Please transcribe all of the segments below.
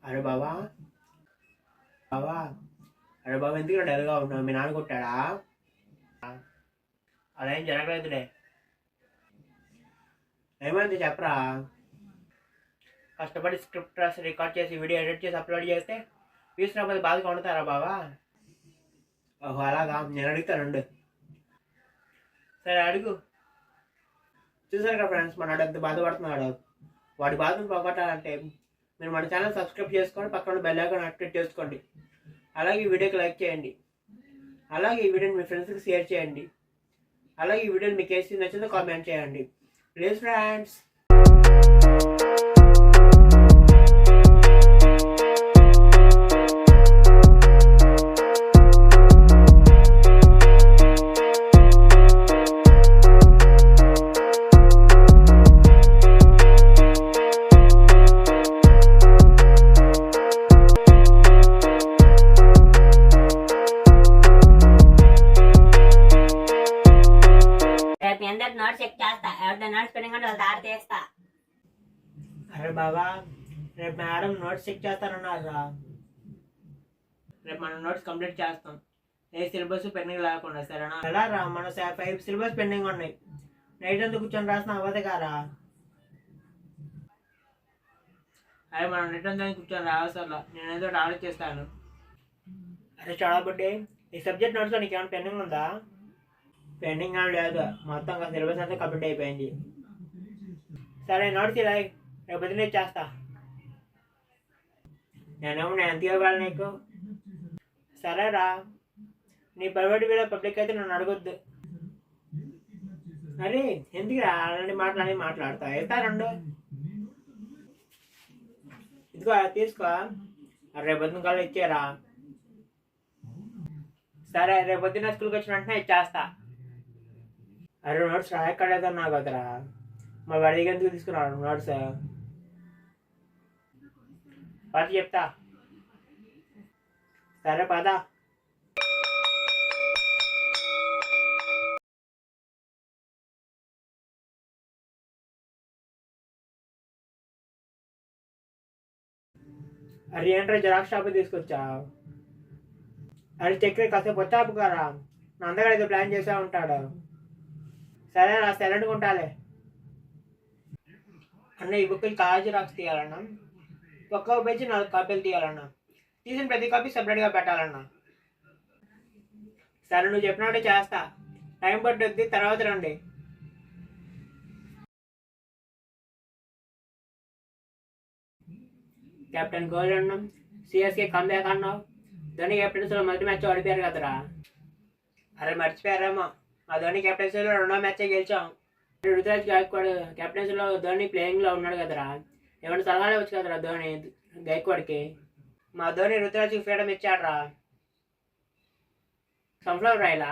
అరే బావా బావా అరే బాబా ఎందుకు డల్గా ఉన్నావు? మీ నాన్న కొట్టాడా? అలా ఏం జరగలేదులే. ఏమైంది చెప్పరా? కష్టపడి స్క్రిప్ట్ రాసి రికార్డ్ చేసి వీడియో ఎడిట్ చేసి అప్లోడ్ చేస్తే వ్యూస్ రాకపోతే బాధగా ఉంటారా బావా? ఓహో అలాగా, నేను అడుగుతానండు. సరే అడుగు. చూసారు కదా ఫ్రెండ్స్, మనడు ఎంత బాధపడుతున్నాడు. వాడి బాధను పోగొట్టాలంటే మీరు మన ఛానల్ సబ్స్క్రైబ్ చేసుకోండి, పక్కన బెల్ ఐకాన్ యాక్టివేట్ చేసుకోండి. అలాగే ఈ వీడియోకి లైక్ చేయండి. అలాగే ఈ వీడియోని మీ ఫ్రెండ్స్కి షేర్ చేయండి. అలాగే ఈ వీడియోని మీకు ఏసి నచ్చిందో కామెంట్ చేయండి ప్లీజ్ ఫ్రెండ్స్. నోట్స్ చెక్ చేస్తా. ఎవరితో నోట్స్ పెండింగ్ అంటే వాళ్ళు దారి తీస్తా. అరే బాబా, రేపు మేడం నోట్స్ చెక్ చేస్తానన్నారా? రేపు మనం నోట్స్ కంప్లీట్ చేస్తాం. ఏ సిలబస్ పెండింగ్ లేకుండా, సరేనా? ఎలా రా, మన 5 సిలబస్ పెండింగ్ ఉన్నాయి. నైట్ అంతా కూర్చొని రాసిన అవ్వదు కారా? అరే మనం నైట్ అంతా కూర్చొని రావాల్సల్లా, నేనేదో ఆలోచిస్తాను. అరే చాలాబుడ్డి, ఈ సబ్జెక్ట్ నోట్స్లో నీకు ఏమైనా పెండింగ్ ఉందా? పెండింగ్ ఏం లేదు, మొత్తం సిలబస్ అంతా కంప్లీట్ అయిపోయింది. సరే నోట్స్ ఇలా రేపు పొద్దున్నే చేస్తా. నేను ఎంత ఇవ్వాలి నీకు? సరేరా, నీ ప్రైవేట్ వీడియో పబ్లిక్ అయితే నన్ను అడగొద్దు. అరే ఎందుకురా అలాంటి మాట్లాడతా? ఇస్తారండు, ఇదిగో తీసుకో. రేపు పొద్దున్న కాళ్ళు ఇచ్చారా? సరే రేపు పొద్దున్న స్కూల్కి వచ్చిన వెంటనే ఇచ్చేస్తా. అరే నోట్స్ రాయక్కడేదన్నా కదరా, మరి వాడి దగ్గర ఎందుకు తీసుకున్నాడు నోట్స్? పద చెప్తా. సరే పద. అరే ఏంట్రా జిరాక్స్ షాప్ తీసుకొచ్చా? అరే చక్కెర కాసేపు వచ్చాపు కారా, నా అందగాడు ఏదో ప్లాన్ చేసా ఉంటాడు. సరే నా సైలెంట్గా ఉంటాలే. అన్న ఈ బుక్కి కాలేజీ రాక్స్ తీయాలన్నా, ఒక్క పేజీ 4 కాపీలు తీయాలన్నా. తీసిన ప్రతి కాపీ సపరేట్గా పెట్టాలన్నా. సరే నువ్వు చెప్పినట్టే చేస్తా, టైం పట్టుద్ది, తర్వాత రండి. కెప్టెన్ కోహ్లీ అన్నాం, సిఎస్కే కమ్బ్యాక్ అన్నావు. ధోని కెప్టెన్సీలో మొదటి మ్యాచ్ ఓడిపోయారు కదరా? అరే మర్చిపోయారేమో, ఆ ధోని కెప్టెన్సీలో 2వ మ్యాచే గెలిచాం. రుతురాజ్ గాయక్వాడ్ కెప్టెన్సీలో ధోని ప్లేయింగ్లో ఉన్నాడు కదరా? ఏమైనా సలహాలు వచ్చు కదరా ధోని గైక్వాడ్కి? మా ధోని రుతురాజ్కి ఫ్రీడమ్ ఇచ్చాడరా. సన్ఫ్లవర్ ఆయిలా?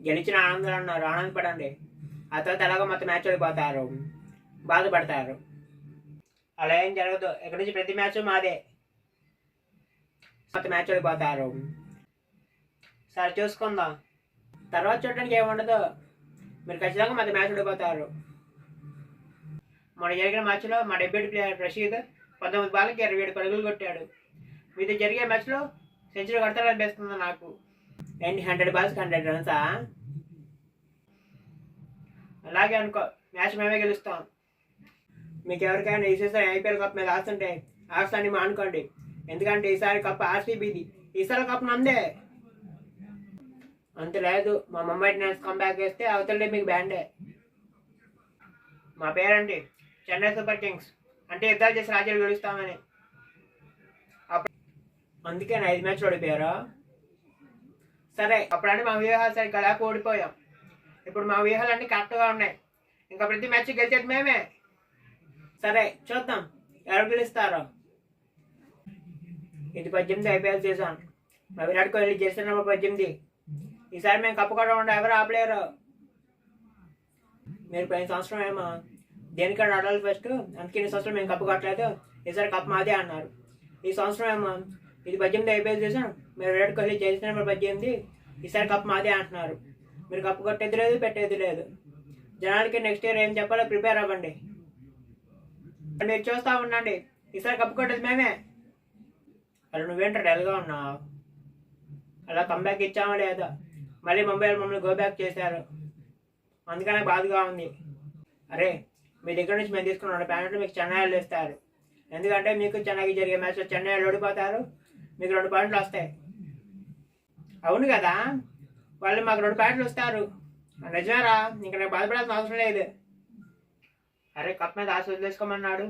గెలిచిన ఆనందాలు అన్నారు, ఆనందపడండి. ఆ తర్వాత ఎలాగో మొత్తం మ్యాచ్ ఓడిపోతారు, బాధపడతారు. అలా ఏం జరగదు, ఇక్కడి నుంచి ప్రతి మ్యాచ్ మాదే, మొత్తం మ్యాచ్ ఓడిపోతారు. సరే చూసుకుందాం, తర్వాత చూడడానికి ఏముండదు, మీరు ఖచ్చితంగా మొత్తం మ్యాచ్ ఓడిపోతారు. మొన్న జరిగిన మ్యాచ్లో మా డెబ్యూటీ ప్లేయర్ రషీద్ 19 బాల్కి 27 పరుగులు కొట్టాడు. మీతో జరిగే మ్యాచ్లో సెంచరీ కొడతాడనిపిస్తుంది నాకు. ఏంటి 100 బాల్స్కి 100 రన్సా? అలాగే అనుకో, మ్యాచ్ మేమే గెలుస్తాం. మీకు ఎవరికైనా ఈ సీజన్ ఐపీఎల్ కప్ మీద ఆస్తుంటే ఆస్తాన్ని మానుకోండి, ఎందుకంటే ఈసారి కప్ ఆర్సీబీది, ఈసారి కప్ నందే. అంత లేదు, మా ముంబై ఇండియన్స్ కంబ్యాక్ వేస్తే అవతలే మీకు బ్యాండే. మా పేరేంటి, చెన్నై సూపర్ కింగ్స్, అంటే యుద్ధాలు చేసి రాజ్యాలు గెలుస్తామని. అందుకే 5 మ్యాచ్లు ఓడిపోయారు. సరే అప్పుడంటే మా వ్యూహాలు సరిగ్గా లేక ఓడిపోయాం. ఇప్పుడు మా వ్యూహాలన్నీ కరెక్ట్గా ఉన్నాయి, ఇంకా ప్రతి మ్యాచ్ గెలిచేది మేమే. సరే చూద్దాం ఎవరు గెలుస్తారో. ఇది 18 ఐపీఎల్ సీజన్, మా విరాట్ కోహ్లీ జెర్సీ నెంబర్ 18. ఈసారి మేము కప్పు కొట్టకుండా ఎవరు ఆపలేరు. మీరు పోయిన సంవత్సరం ఏమో దేనికన్నా ఆడాలి ఫస్ట్, అందుకే ఈ సంవత్సరం మేము కప్పు కొట్టలేదు, ఈసారి కప్పు మాదే అన్నారు. ఈ సంవత్సరం ఏమో ఇది 18 ఐపీఎల్ సీజన్, మీరు విరాట్ కోహ్లీ జెర్సీ నెంబర్ 18, ఈసారి కప్పు మాదే అంటున్నారు. మీరు కప్పు కొట్టేది లేదు, పెట్టేది లేదు. జనాలకి నెక్స్ట్ ఇయర్ ఏం చెప్పాలో ప్రిపేర్ అవ్వండి. మీరు చూస్తూ ఉండండి, ఈసారి కప్పు కొట్టేది మేమే. అరే నువ్వేంటో డల్గా ఉన్నావు? అలా కంబ్యాక్ ఇచ్చామా లేదా? మళ్ళీ ముంబైలో మమ్మల్ని గో బ్యాక్ చేశారు, అందుకనే బాధగా ఉంది. అరే మీ దగ్గర నుంచి మేము తీసుకున్న 2 పాయింట్లు మీకు చెన్నైలో ఇస్తారు. ఎందుకంటే మీకు చెన్నైకి జరిగే మ్యాచ్లో చెన్నైలో ఓడిపోతారు, మీకు 2 పాయింట్లు వస్తాయి. అవును కదా, వాళ్ళు మాకు 2 పాయింట్లు ఇస్తారు. నిజమేరా, ఇంక నాకు బాధపడాల్సిన అవసరం లేదు. అరే కప్ మీద ఆశ వదిలేసుకోమన్నాడు.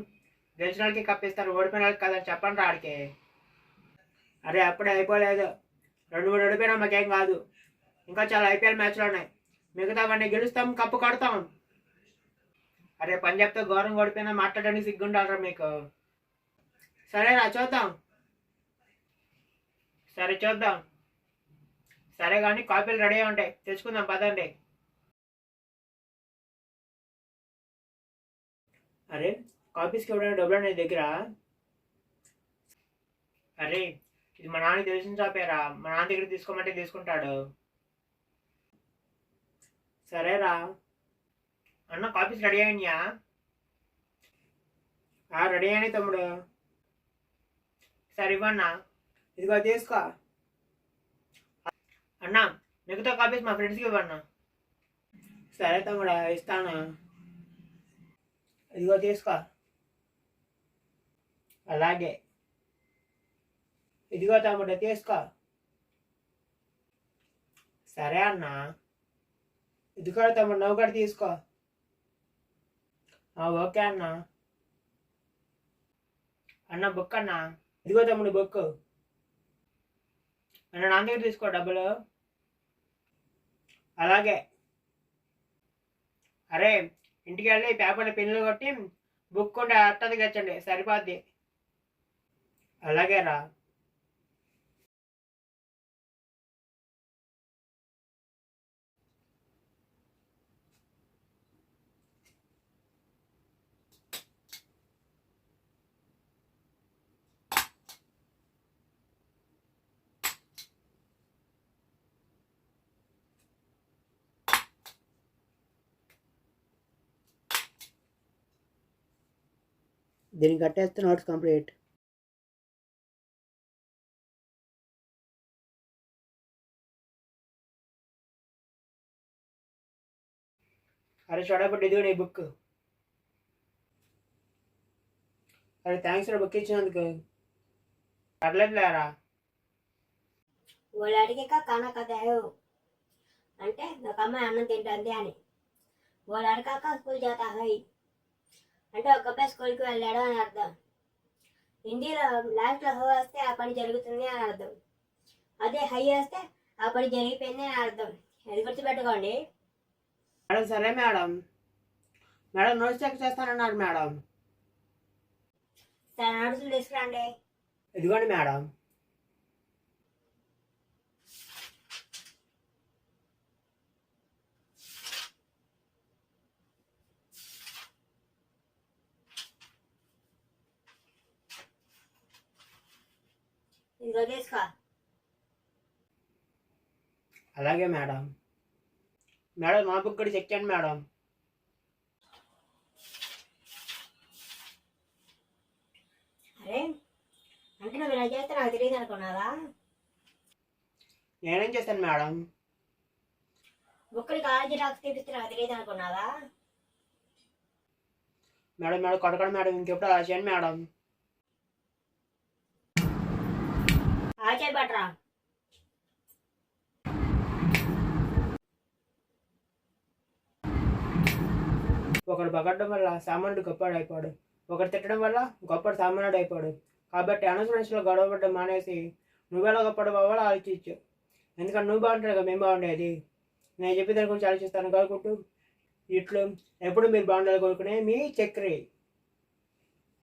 గెలిచిన వాళ్ళకి కప్ ఇస్తారు, ఓడిపోయిన వాళ్ళకి కదా చెప్పండి రా ఆడికి. అరే అప్పుడే అయిపోలేదు, 2-3 ఓడిపోయినా మాకేం కాదు. ఇంకా చాలా ఐపీఎల్ మ్యాచ్లు ఉన్నాయి, మిగతావన్నీ గెలుస్తాం, కప్పు కడతాం. అరే పంజాబ్తో ఘోరం ఓడిపోయినా మాట్లాడడానికి సిగ్గుండాలరా మీకు. సరేరా చూద్దాం. సరే చూద్దాం. సరే కానీ కాపీలు రెడీ ఉంటాయి, తెచ్చుకుందాం పదండి. అరే కాపీస్కి ఇవ్వడానికి డబ్బులు నీ దగ్గర? అరే ఇది మా నాన్నకి తెలిసిన షాపేరా, మా నాన్న దగ్గర తీసుకోమంటే తీసుకుంటాడు. సరేరా. అన్న కాపీస్ రెడీ అయినాయా? రెడీ అయినాయి తమ్ముడు. సరే ఇవ్వన్నా, ఇదిగో తీసుకో. అన్నా మిగతా కాపీస్ మా ఫ్రెండ్స్కి ఇవ్వన్నా. సరే తమ్ముడా ఇస్తాను, ఇదిగో తీసుకో. అలాగే, ఇదిగో తమ్ముడు తీసుకో. సరే అన్న, ఇదిగో తమ్ముడు నువ్వు కూడా తీసుకో. ఓకే అన్న. అన్న బుక్ అన్న. ఇదిగో తమ్ముడు బుక్. అన్న నా దగ్గర తీసుకో డబ్బులు. అలాగే. అరే ఇంటికి వెళ్ళి పేపర్లో పెన్నులు కొట్టి బుక్ ఉంటే అట్టది తెచ్చండి, సరిపోద్ది. అలాగే రా. దీనికి కట్టేస్తే నోట్స్ కంప్లీట్. అరే చూడబట్టి ఇదిగో నీ బుక్. అరే థ్యాంక్స్ రా బుక్ ఇచ్చినందుకు. పర్లేదు లేరా. वो लड़के का खाना खाता है वो, అంటే ఒక అమ్మాయి అన్నం తింటుంది అని. वो लड़का का स्कूल जाता है అంటే ఒక అబ్బాయి స్కూల్కి వెళ్ళాడు అని అర్థం. హిందీలో లాస్ట్లో హో వస్తే ఆ పని జరుగుతుంది అని అర్థం, అదే హై వస్తే ఆ పని జరిగిపోయింది అని అర్థం. అది గుర్తుపెట్టుకోండి. మేడం సరే మేడం. మేడం నోట్స్ చెక్ చేస్తానన్నారు మేడం. సరే నోట్సులు తీసుకురండి. ఇదిగోండి మేడం. ఇదిగో తీసుకో. అలాగే మేడం. మేడం నా బుక్ కూడా చెక్ చేయండి మేడం. అరే అంటే నువ్వు ఇలా చేస్తే నాకు తెలియదు అనుకున్నావా? నేనేం చేస్తాను మేడం? బుక్కులు కాలేజీ రాక్స్ తీపిస్తే నాకు తెలియదు అనుకున్నావా? మేడం మేడం కొడకండి మేడం, ఇంకెప్పుడు అలా చేయండి మేడం. ఆచార్య బట్రా. ఒకడు పగడడం వల్ల సామాన్యుడు గొప్పవాడు అయిపోయాడు, ఒకటి తిట్టడం వల్ల గొప్పడు సామాన్యుడు అయిపోయాడు. కాబట్టి అనవసరంలో గొడవపడ్డం మానేసి నువ్వెలా గొప్పడు అవ్వాలో ఆలోచించు. ఎందుకంటే నువ్వు బాగుంటాడు కదా మేము బాగుండేది. నేను చెప్పే దాని గురించి ఆలోచిస్తాను కోరుకుంటూ ఇట్లు ఎప్పుడు మీరు బాగుండాలి కోరుకునే మీ చక్రి.